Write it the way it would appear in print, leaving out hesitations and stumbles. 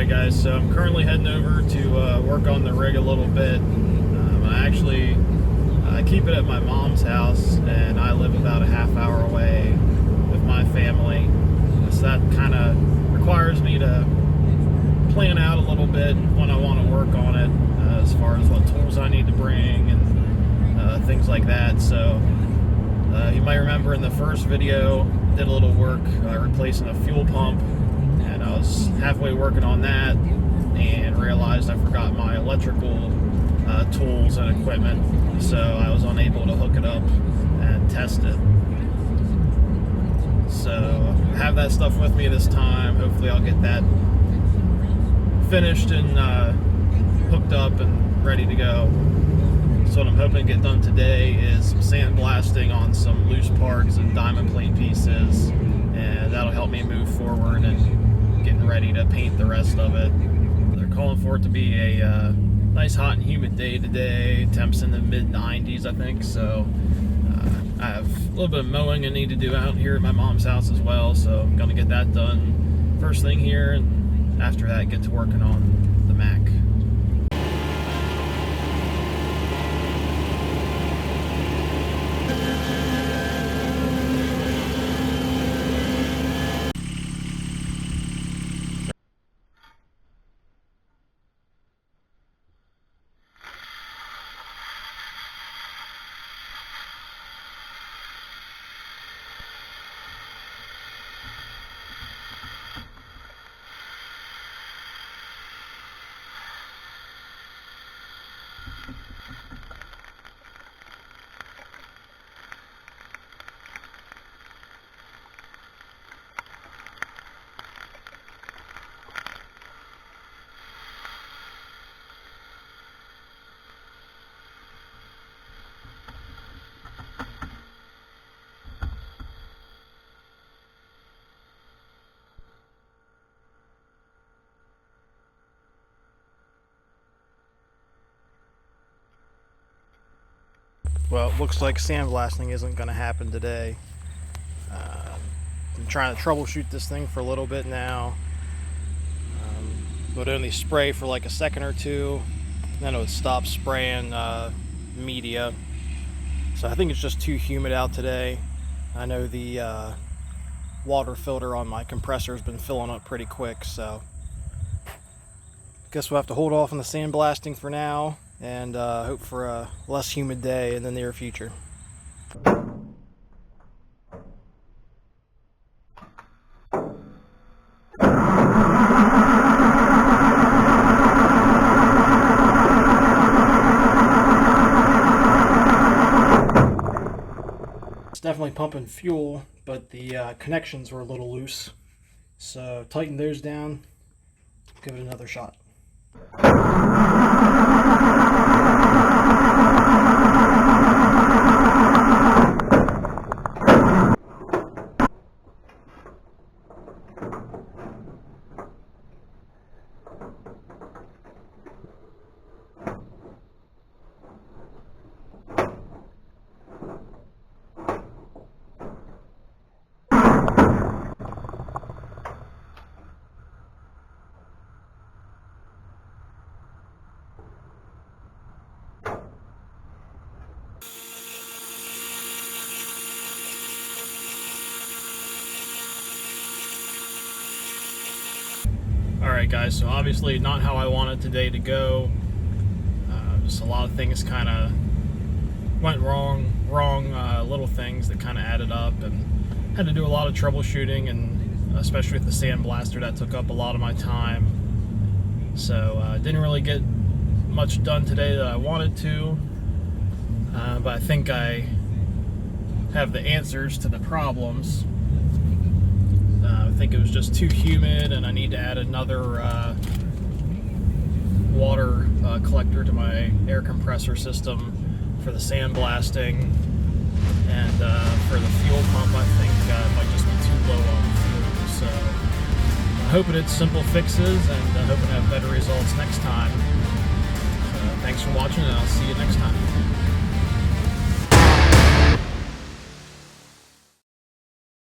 Alright guys, so I'm currently heading over to work on the rig a little bit. I keep it at my mom's house, and I live about a half hour away with my family. So that kind of requires me to plan out a little bit when I want to work on it, as far as what tools I need to bring and things like that. So you might remember in the first video, did a little work replacing a fuel pump, and I was halfway working on that and realized I forgot my electrical tools and equipment, so I was unable to hook it up and test it. So I have that stuff with me this time. Hopefully I'll get that finished and hooked up and ready to go. So what I'm hoping to get done today is some sandblasting on some loose parts and diamond plate pieces, and that'll help me move forward and getting ready to paint the rest of it. They're calling for it to be a nice hot and humid day today. Temps in the mid 90s, I think. So I have a little bit of mowing I need to do out here at my mom's house as well, so I'm gonna get that done first thing here, and after that get to working on the Mack. Well, it looks like sandblasting isn't going to happen today. I'm trying to troubleshoot this thing for a little bit now. It would only spray for like a second or two, then it would stop spraying media. So I think it's just too humid out today. I know the water filter on my compressor has been filling up pretty quick, so guess we'll have to hold off on the sandblasting for now and hope for a less humid day in the near future. It's definitely pumping fuel, but the connections were a little loose, so tighten those down, give it another shot. Alright guys, so obviously not how I wanted today to go. Just a lot of things kind of went wrong, little things that kind of added up, and had to do a lot of troubleshooting, and especially with the sandblaster, that took up a lot of my time. So didn't really get much done today that I wanted to, but I think I have the answers to the problems. I think it was just too humid, and I need to add another water collector to my air compressor system for the sandblasting, and for the fuel pump I think it might just be too low on fuel. So I'm hoping it's simple fixes, and hoping to have better results next time. So thanks for watching, and I'll see you next time.